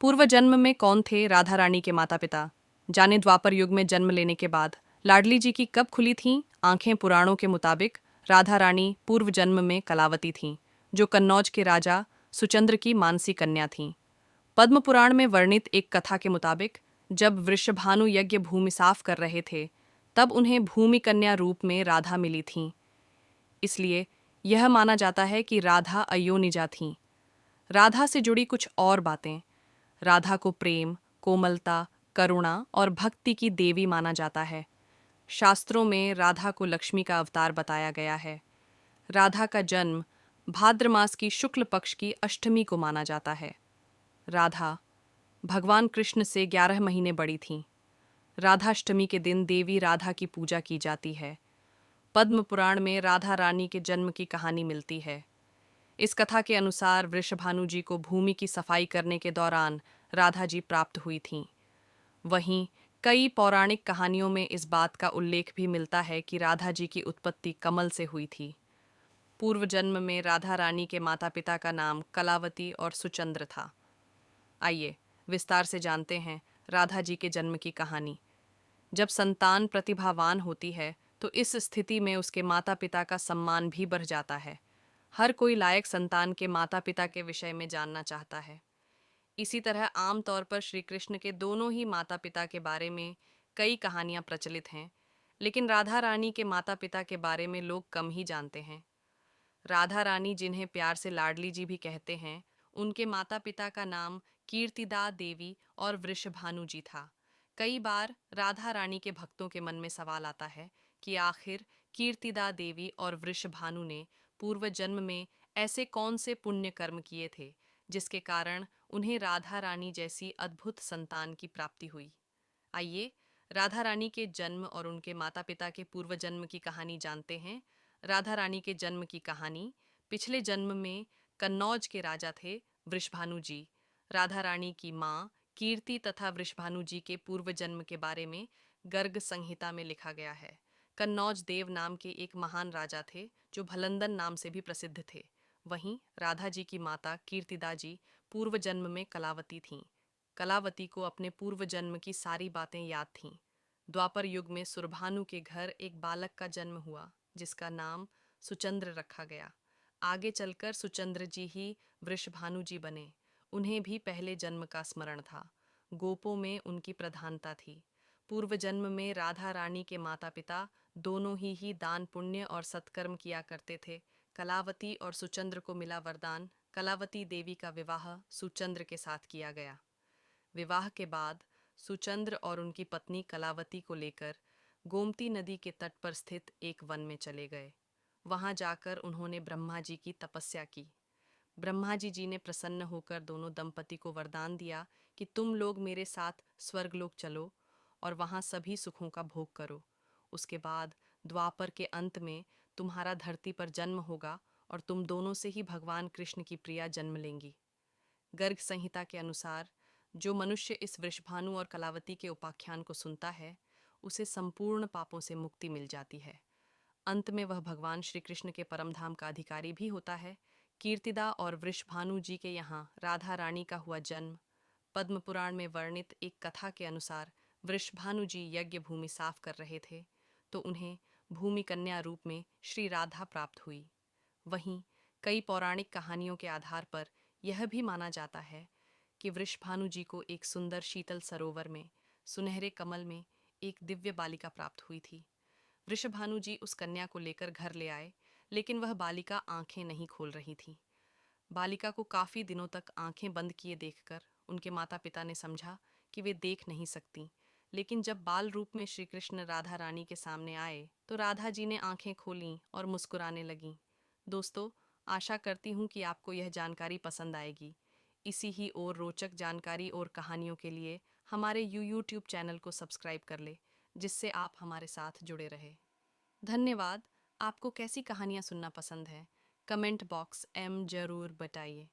पूर्व जन्म में कौन थे राधा रानी के माता पिता? जाने द्वापर युग में जन्म लेने के बाद लाडली जी की कब खुली थीं आंखें? पुराणों के मुताबिक राधा रानी पूर्व जन्म में कलावती थीं, जो कन्नौज के राजा सुचंद्र की मानसी कन्या थीं। पद्म पुराण में वर्णित एक कथा के मुताबिक जब वृषभानु यज्ञ भूमि साफ कर रहे थे, तब उन्हें भूमि कन्या रूप में राधा मिली थीं। इसलिए यह माना जाता है कि राधा अयोनिजा थीं। राधा से जुड़ी कुछ और बातें। राधा को प्रेम, कोमलता, करुणा और भक्ति की देवी माना जाता है। शास्त्रों में राधा को लक्ष्मी का अवतार बताया गया है। राधा का जन्म भाद्र मास की शुक्ल पक्ष की अष्टमी को माना जाता है। राधा भगवान कृष्ण से 11 महीने बड़ी थीं। राधाष्टमी के दिन देवी राधा की पूजा की जाती है। पद्म पुराण में राधा रानी के जन्म की कहानी मिलती है। इस कथा के अनुसार वृषभानु जी को भूमि की सफाई करने के दौरान राधा जी प्राप्त हुई थीं। वहीं कई पौराणिक कहानियों में इस बात का उल्लेख भी मिलता है कि राधा जी की उत्पत्ति कमल से हुई थी। पूर्व जन्म में राधा रानी के माता पिता का नाम कलावती और सुचंद्र था। आइए विस्तार से जानते हैं राधा जी के जन्म की कहानी। जब संतान प्रतिभावान होती है तो इस स्थिति में उसके माता पिता का सम्मान भी बढ़ जाता है। हर कोई लायक संतान के माता पिता के विषय में जानना चाहता है। इसी तरह आम तौर पर श्री कृष्ण के दोनों ही माता पिता के बारे में कई कहानियां प्रचलित हैं, लेकिन राधा रानी के माता पिता के बारे में लोग कम ही जानते हैं। राधा रानी, जिन्हें प्यार से लाडली जी भी कहते हैं, उनके माता पिता का नाम कीर्तिदा देवी और वृषभानु जी था। कई बार राधा रानी के भक्तों के मन में सवाल आता है कि आखिर कीर्तिदा देवी और वृषभानु ने पूर्व जन्म में ऐसे कौन से पुण्य कर्म किए थे जिसके कारण उन्हें राधा रानी जैसी अद्भुत संतान की प्राप्ति हुई। आइए राधा रानी के जन्म और उनके माता पिता के पूर्व जन्म की कहानी जानते हैं। राधा रानी के जन्म की कहानी। पिछले जन्म में कन्नौज के राजा थे वृषभानु जी। राधा रानी की माँ कीर्ति तथा वृषभानु जी के पूर्व जन्म के बारे में गर्ग संहिता में लिखा गया है। कन्नौज देव नाम के एक महान राजा थे जो भलंदन नाम से भी प्रसिद्ध थे। वहीं राधा जी की माता कीर्तिदा जी पूर्व जन्म में कलावती थीं। कलावती को अपने पूर्व जन्म की सारी बातें याद थीं। द्वापर युग में सुरभानु के घर एक बालक का जन्म हुआ जिसका नाम सुचंद्र रखा गया। आगे चलकर सुचंद्र जी ही वृषभानु जी बने। उन्हें भी पहले जन्म का स्मरण था। गोपों में उनकी प्रधानता थी। पूर्व जन्म में राधा रानी के माता पिता दोनों ही दान पुण्य और सत्कर्म किया करते थे। कलावती और सुचंद्र को मिला वरदान। कलावती देवी का विवाह सुचंद्र के साथ किया गया। विवाह के बाद सुचंद्र और उनकी पत्नी कलावती को लेकर गोमती नदी के तट पर स्थित एक वन में चले गए। वहां जाकर उन्होंने ब्रह्मा जी की तपस्या की। ब्रह्मा जी ने प्रसन्न होकर दोनों दंपति को वरदान दिया कि तुम लोग मेरे साथ स्वर्गलोक चलो और वहां सभी सुखों का भोग करो। उसके बाद द्वापर के अंत में तुम्हारा धरती पर जन्म होगा और तुम दोनों से ही भगवान कृष्ण की प्रिया जन्म लेंगी। गर्ग संहिता के अनुसार जो मनुष्य इस वृषभानु और कलावती के उपाख्यान को सुनता है, उसे संपूर्ण पापों से मुक्ति मिल जाती है। अंत में वह भगवान श्री कृष्ण के परम धाम का अधिकारी भी होता है। कीर्तिदा और वृषभानु जी के यहाँ राधा रानी का हुआ जन्म। पद्म पुराण में वर्णित एक कथा के अनुसार वृषभानु जी यज्ञ भूमि साफ कर रहे थे तो उन्हें भूमि कन्या रूप में श्री राधा प्राप्त हुई। वहीं कई पौराणिक कहानियों के आधार पर यह भी माना जाता है कि वृषभानु जी को एक सुंदर शीतल सरोवर में सुनहरे कमल में एक दिव्य बालिका प्राप्त हुई थी। वृषभानु जी उस कन्या को लेकर घर ले आए, लेकिन वह बालिका आंखें नहीं खोल रही थी। बालिका को काफी दिनों तक आंखें बंद किए देखकर उनके माता पिता ने समझा कि वे देख नहीं सकती। लेकिन जब बाल रूप में श्री कृष्ण राधा रानी के सामने आए तो राधा जी ने आंखें खोलीं और मुस्कुराने लगीं। दोस्तों, आशा करती हूँ कि आपको यह जानकारी पसंद आएगी। इसी ही और रोचक जानकारी और कहानियों के लिए हमारे यूट्यूब चैनल को सब्सक्राइब कर ले, जिससे आप हमारे साथ जुड़े रहे। धन्यवाद। आपको कैसी कहानियाँ सुनना पसंद है? कमेंट बॉक्स में जरूर बताइए।